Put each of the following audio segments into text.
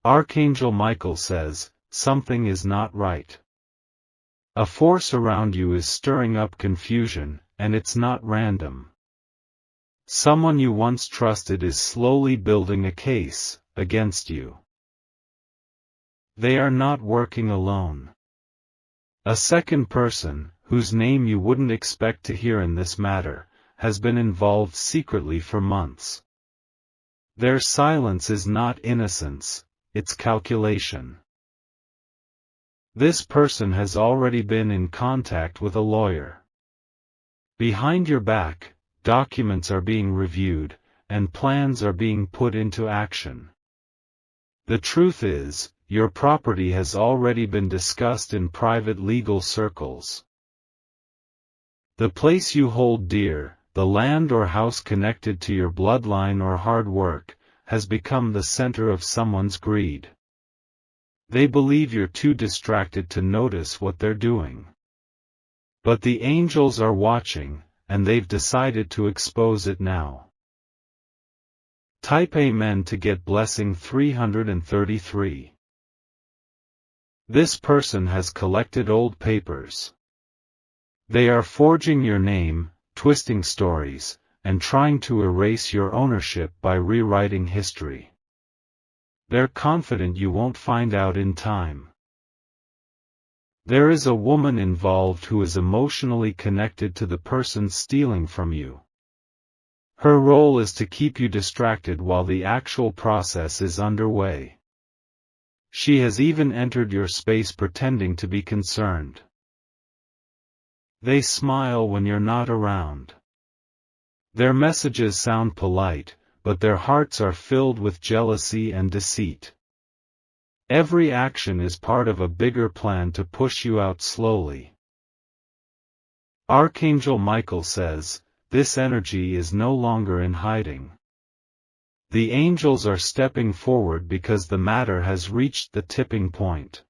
Archangel Michael says, something is not right. A force around you is stirring up confusion, and it's not random. Someone you once trusted is slowly building a case against you. They are not working alone. A second person, whose name you wouldn't expect to hear in this matter, has been involved secretly for months. Their silence is not innocence, it's calculation. This person has already been in contact with a lawyer. Behind your back, documents are being reviewed, and plans are being put into action. The truth is, your property has already been discussed in private legal circles. The place you hold dear, the land or house connected to your bloodline or hard work, has become the center of someone's greed. They believe you're too distracted to notice what they're doing. But the angels are watching, and they've decided to expose it now. Type Amen to get blessing 333. This person has collected old papers. They are forging your name, twisting stories, and trying to erase your ownership by rewriting history. They're confident you won't find out in time. There is a woman involved who is emotionally connected to the person stealing from you. Her role is to keep you distracted while the actual process is underway. She has even entered your space pretending to be concerned. They smile when you're not around. Their messages sound polite, but their hearts are filled with jealousy and deceit. Every action is part of a bigger plan to push you out slowly. Archangel Michael says, this energy is no longer in hiding. The angels are stepping forward because the matter has reached the tipping point.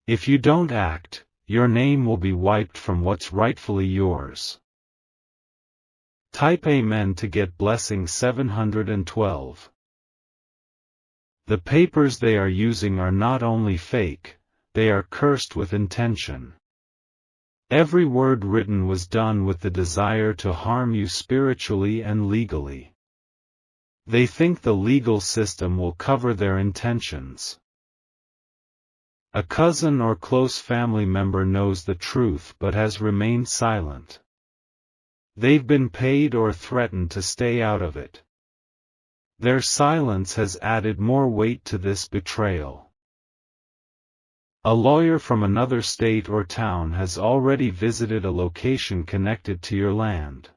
If you don't act, your name will be wiped from what's rightfully yours. Type Amen to get blessing 712. The papers they are using are not only fake, they are cursed with intention. Every word written was done with the desire to harm you spiritually and legally. They think the legal system will cover their intentions. A cousin or close family member knows the truth but has remained silent. They've been paid or threatened to stay out of it. Their silence has added more weight to this betrayal. A lawyer from another state or town has already visited a location connected to your land.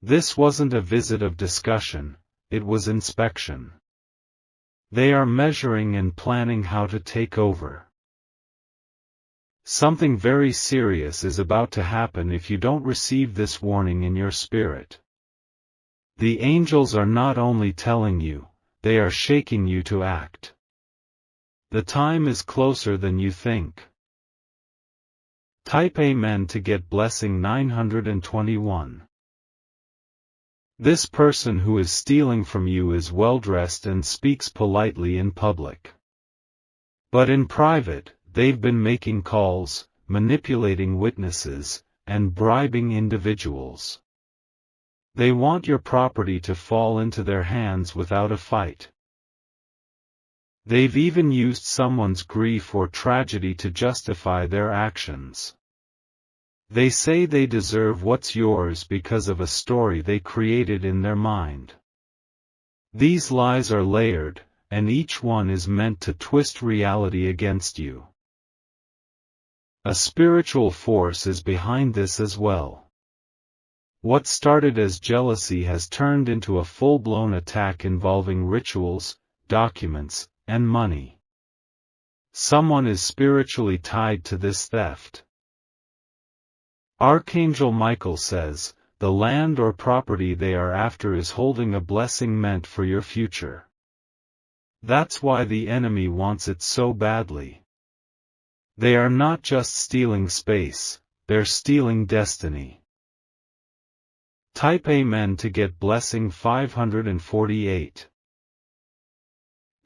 This wasn't a visit of discussion, it was inspection. They are measuring and planning how to take over. Something very serious is about to happen if you don't receive this warning in your spirit. The angels are not only telling you, they are shaking you to act. The time is closer than you think. Type Amen to get blessing 921. This person who is stealing from you is well-dressed and speaks politely in public. But in private, they've been making calls, manipulating witnesses, and bribing individuals. They want your property to fall into their hands without a fight. They've even used someone's grief or tragedy to justify their actions. They say they deserve what's yours because of a story they created in their mind. These lies are layered, and each one is meant to twist reality against you. A spiritual force is behind this as well. What started as jealousy has turned into a full-blown attack involving rituals, documents, and money. Someone is spiritually tied to this theft. Archangel Michael says, the land or property they are after is holding a blessing meant for your future. That's why the enemy wants it so badly. They are not just stealing space, they're stealing destiny. Type Amen to get blessing 548.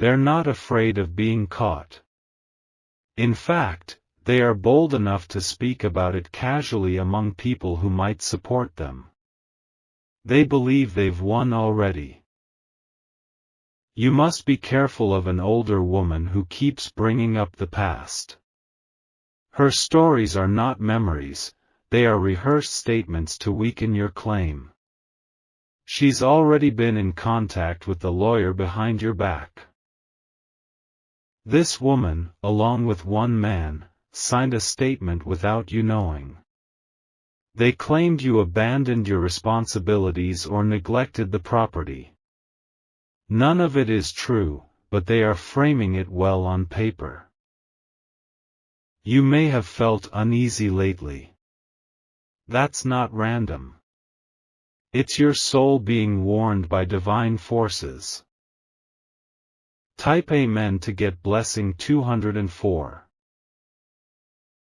They're not afraid of being caught. In fact, they are bold enough to speak about it casually among people who might support them. They believe they've won already. You must be careful of an older woman who keeps bringing up the past. Her stories are not memories, they are rehearsed statements to weaken your claim. She's already been in contact with the lawyer behind your back. This woman, along with one man, signed a statement without you knowing. They claimed you abandoned your responsibilities or neglected the property. None of it is true, but they are framing it well on paper. You may have felt uneasy lately. That's not random. It's your soul being warned by divine forces. Type Amen to get blessing 204.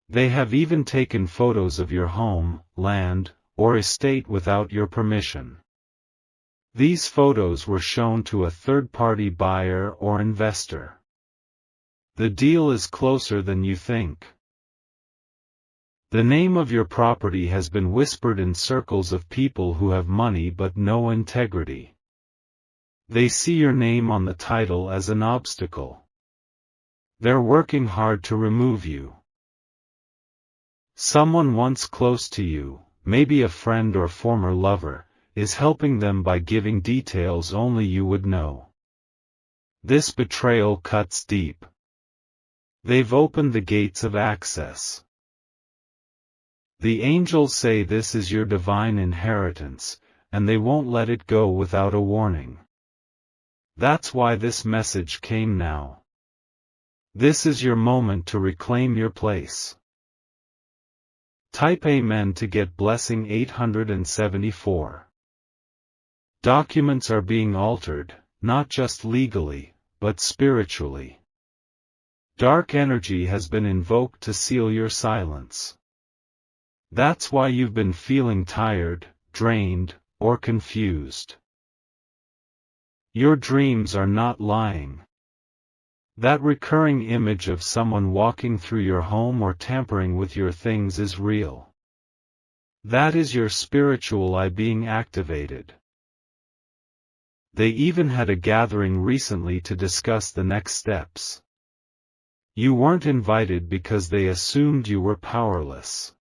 They have even taken photos of your home, land, or estate without your permission. These photos were shown to a third-party buyer or investor. The deal is closer than you think. The name of your property has been whispered in circles of people who have money but no integrity. They see your name on the title as an obstacle. They're working hard to remove you. Someone once close to you, maybe a friend or former lover, is helping them by giving details only you would know. This betrayal cuts deep. They've opened the gates of access. The angels say this is your divine inheritance, and they won't let it go without a warning. That's why this message came now. This is your moment to reclaim your place. Type Amen to get blessing 874. Documents are being altered, not just legally, but spiritually. Dark energy has been invoked to seal your silence. That's why you've been feeling tired, drained, or confused. Your dreams are not lying. That recurring image of someone walking through your home or tampering with your things is real. That is your spiritual eye being activated. They even had a gathering recently to discuss the next steps. You weren't invited because they assumed you were powerless.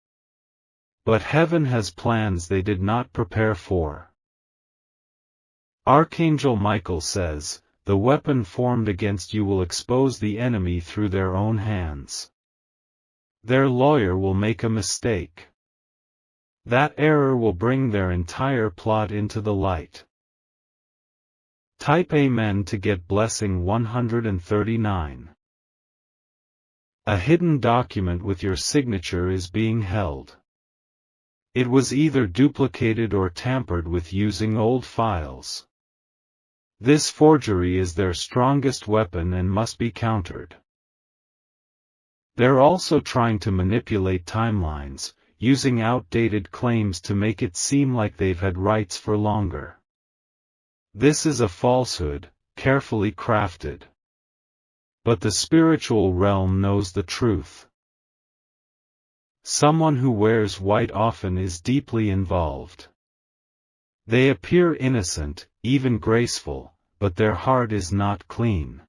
But heaven has plans they did not prepare for. Archangel Michael says, the weapon formed against you will expose the enemy through their own hands. Their lawyer will make a mistake. That error will bring their entire plot into the light. Type Amen to get blessing 139. A hidden document with your signature is being held. It was either duplicated or tampered with using old files. This forgery is their strongest weapon and must be countered. They're also trying to manipulate timelines, using outdated claims to make it seem like they've had rights for longer. This is a falsehood, carefully crafted. But the spiritual realm knows the truth. Someone who wears white often is deeply involved. They appear innocent, even graceful, but their heart is not clean.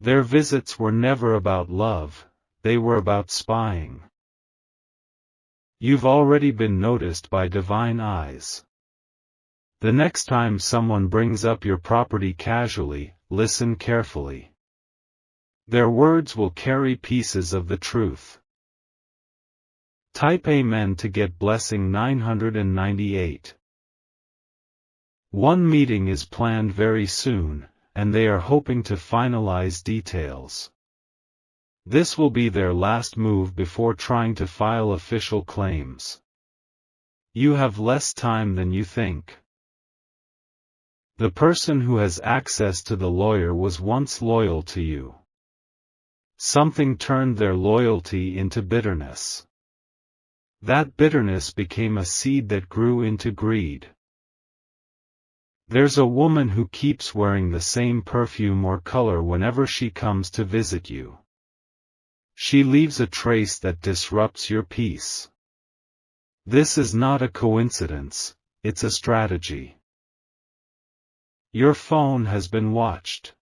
Their visits were never about love, they were about spying. You've already been noticed by divine eyes. The next time someone brings up your property casually, listen carefully. Their words will carry pieces of the truth. Type Amen to get blessing 998. One meeting is planned very soon, and they are hoping to finalize details. This will be their last move before trying to file official claims. You have less time than you think. The person who has access to the lawyer was once loyal to you. Something turned their loyalty into bitterness. That bitterness became a seed that grew into greed. There's a woman who keeps wearing the same perfume or color whenever she comes to visit you. She leaves a trace that disrupts your peace. This is not a coincidence, it's a strategy. Your phone has been watched.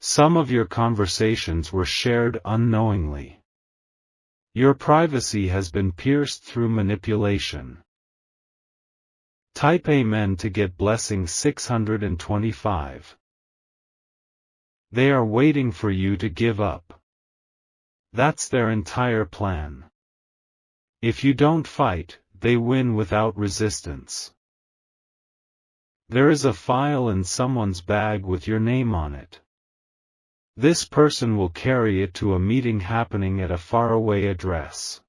Some of your conversations were shared unknowingly. Your privacy has been pierced through manipulation. Type Amen to get blessing 625. They are waiting for you to give up. That's their entire plan. If you don't fight, they win without resistance. There is a file in someone's bag with your name on it. This person will carry it to a meeting happening at a faraway address.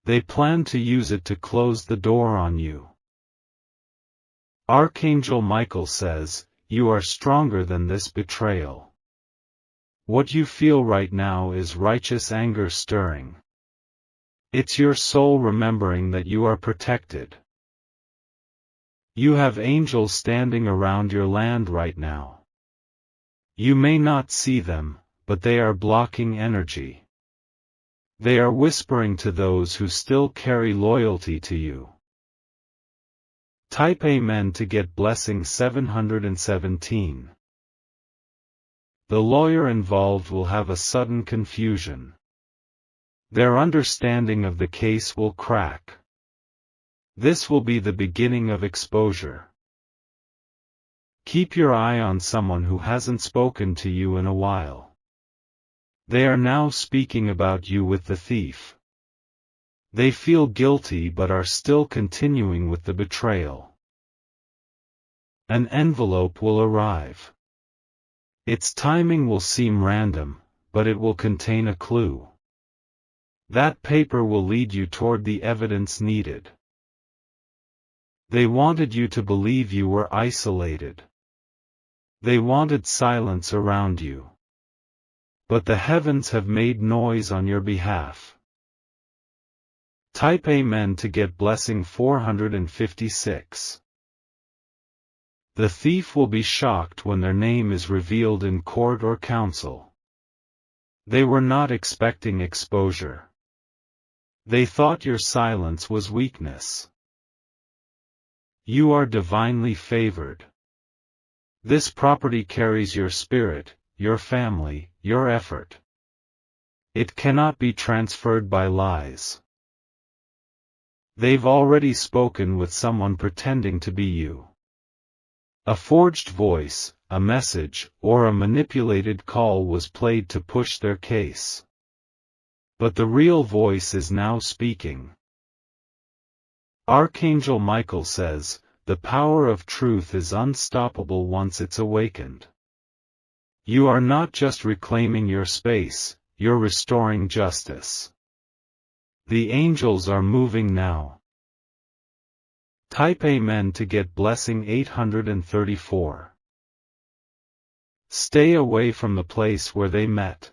They plan to use it to close the door on you. Archangel Michael says, you are stronger than this betrayal. What you feel right now is righteous anger stirring. It's your soul remembering that you are protected. You have angels standing around your land right now. You may not see them, but they are blocking energy. They are whispering to those who still carry loyalty to you. Type Amen to get blessing 717. The lawyer involved will have a sudden confusion. Their understanding of the case will crack. This will be the beginning of exposure. Keep your eye on someone who hasn't spoken to you in a while. They are now speaking about you with the thief. They feel guilty but are still continuing with the betrayal. An envelope will arrive. Its timing will seem random, but it will contain a clue. That paper will lead you toward the evidence needed. They wanted you to believe you were isolated. They wanted silence around you. But the heavens have made noise on your behalf. Type Amen to get blessing 456. The thief will be shocked when their name is revealed in court or council. They were not expecting exposure. They thought your silence was weakness. You are divinely favored. This property carries your spirit, your family, your effort. It cannot be transferred by lies. They've already spoken with someone pretending to be you. A forged voice, a message, or a manipulated call was played to push their case. But the real voice is now speaking. Archangel Michael says, the power of truth is unstoppable once it's awakened. You are not just reclaiming your space, you're restoring justice. The angels are moving now. Type Amen to get blessing 834. Stay away from the place where they met.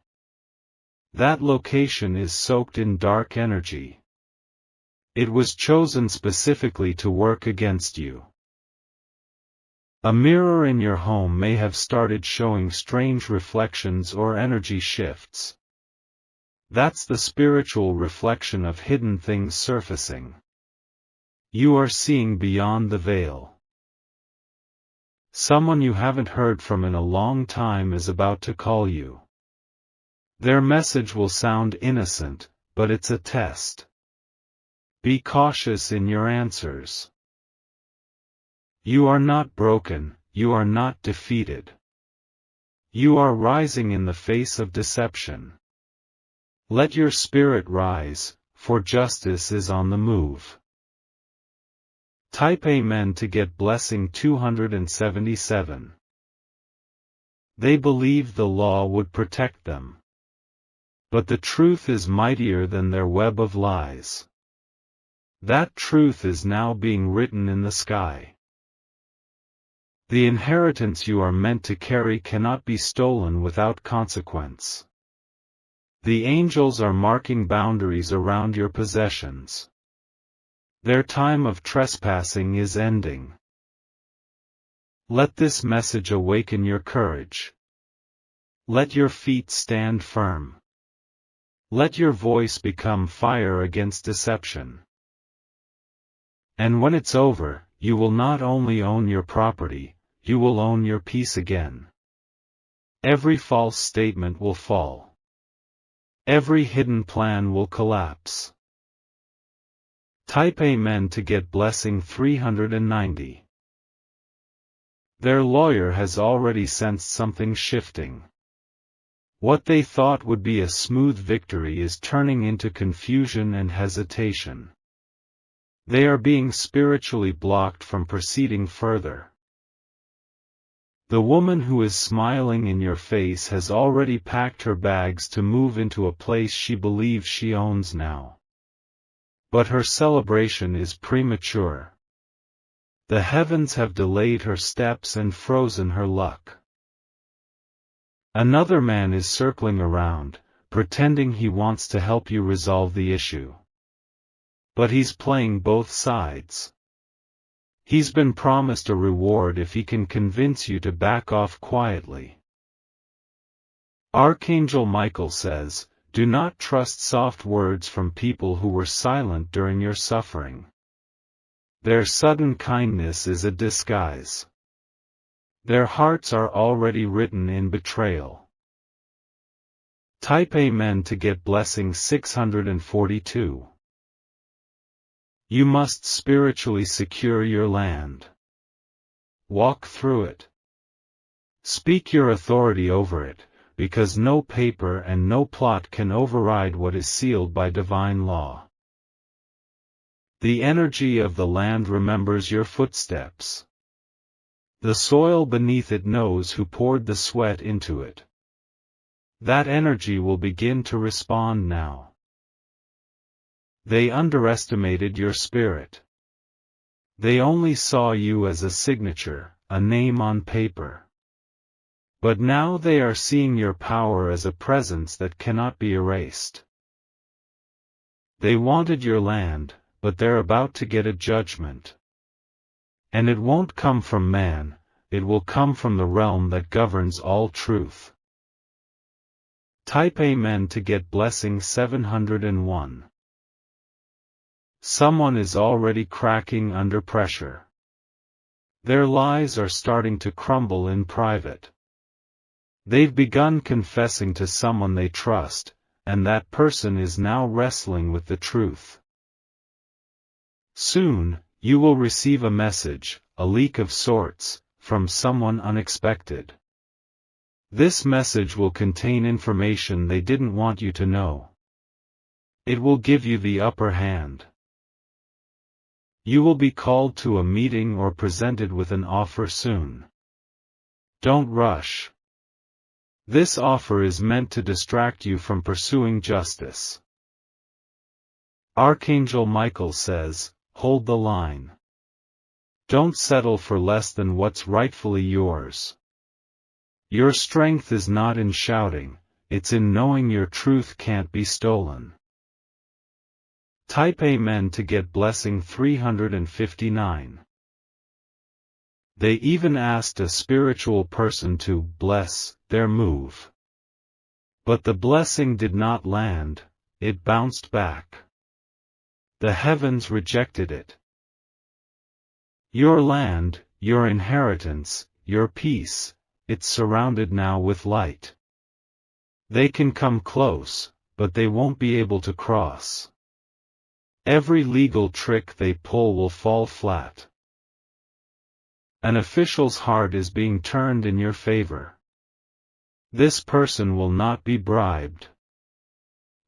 That location is soaked in dark energy. It was chosen specifically to work against you. A mirror in your home may have started showing strange reflections or energy shifts. That's the spiritual reflection of hidden things surfacing. You are seeing beyond the veil. Someone you haven't heard from in a long time is about to call you. Their message will sound innocent, but it's a test. Be cautious in your answers. You are not broken, you are not defeated. You are rising in the face of deception. Let your spirit rise, for justice is on the move. Type Amen to get blessing 277. They believed the law would protect them. But the truth is mightier than their web of lies. That truth is now being written in the sky. The inheritance you are meant to carry cannot be stolen without consequence. The angels are marking boundaries around your possessions. Their time of trespassing is ending. Let this message awaken your courage. Let your feet stand firm. Let your voice become fire against deception. And when it's over, you will not only own your property, you will own your peace again. Every false statement will fall. Every hidden plan will collapse. Type Amen to get blessing 390. Their lawyer has already sensed something shifting. What they thought would be a smooth victory is turning into confusion and hesitation. They are being spiritually blocked from proceeding further. The woman who is smiling in your face has already packed her bags to move into a place she believes she owns now. But her celebration is premature. The heavens have delayed her steps and frozen her luck. Another man is circling around, pretending he wants to help you resolve the issue. But he's playing both sides. He's been promised a reward if he can convince you to back off quietly. Archangel Michael says, do not trust soft words from people who were silent during your suffering. Their sudden kindness is a disguise. Their hearts are already written in betrayal. Type Amen to get blessing 642. You must spiritually secure your land. Walk through it. Speak your authority over it, because no paper and no plot can override what is sealed by divine law. The energy of the land remembers your footsteps. The soil beneath it knows who poured the sweat into it. That energy will begin to respond now. They underestimated your spirit. They only saw you as a signature, a name on paper. But now they are seeing your power as a presence that cannot be erased. They wanted your land, but they're about to get a judgment. And it won't come from man, it will come from the realm that governs all truth. Type Amen to get blessing 701. Someone is already cracking under pressure. Their lies are starting to crumble in private. They've begun confessing to someone they trust, and that person is now wrestling with the truth. Soon, you will receive a message, a leak of sorts, from someone unexpected. This message will contain information they didn't want you to know. It will give you the upper hand. You will be called to a meeting or presented with an offer soon. Don't rush. This offer is meant to distract you from pursuing justice. Archangel Michael says, hold the line. Don't settle for less than what's rightfully yours. Your strength is not in shouting, it's in knowing your truth can't be stolen. Type Amen to get blessing 359. They even asked a spiritual person to bless their move. But the blessing did not land, it bounced back. The heavens rejected it. Your land, your inheritance, your peace, it's surrounded now with light. They can come close, but they won't be able to cross. Every legal trick they pull will fall flat. An official's heart is being turned in your favor. This person will not be bribed.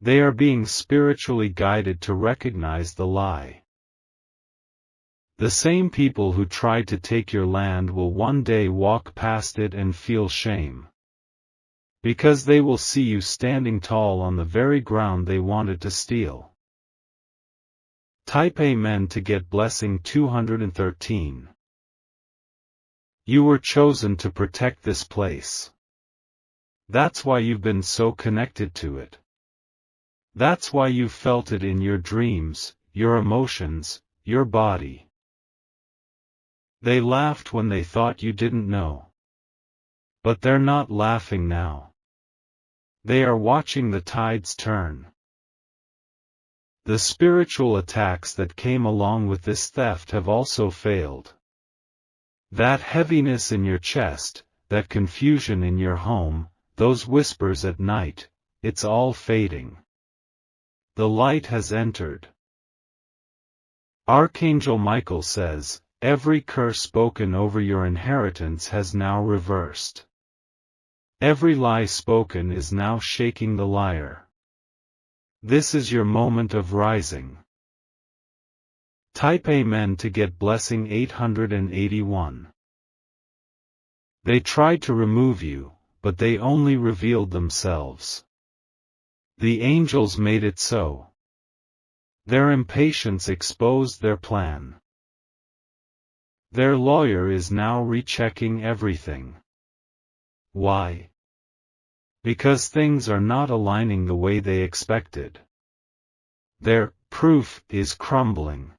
They are being spiritually guided to recognize the lie. The same people who tried to take your land will one day walk past it and feel shame. Because they will see you standing tall on the very ground they wanted to steal. Type Amen to get blessing 213. You were chosen to protect this place. That's why you've been so connected to it. That's why you felt it in your dreams, your emotions, your body. They laughed when they thought you didn't know. But they're not laughing now. They are watching the tides turn. The spiritual attacks that came along with this theft have also failed. That heaviness in your chest, that confusion in your home, those whispers at night, it's all fading. The light has entered. Archangel Michael says, every curse spoken over your inheritance has now reversed. Every lie spoken is now shaking the liar. This is your moment of rising. Type Amen to get blessing 881. They tried to remove you, but they only revealed themselves. The angels made it so. Their impatience exposed their plan. Their lawyer is now rechecking everything. Why? Because things are not aligning the way they expected. Their proof is crumbling.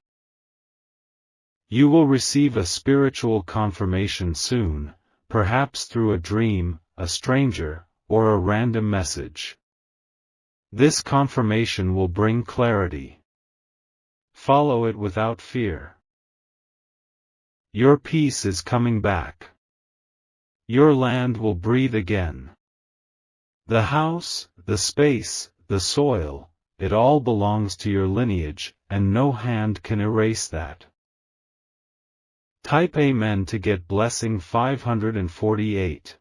You will receive a spiritual confirmation soon, perhaps through a dream, a stranger, or a random message. This confirmation will bring clarity. Follow it without fear. Your peace is coming back. Your land will breathe again. The house, the space, the soil, it all belongs to your lineage, and no hand can erase that. Type Amen to get blessing 548.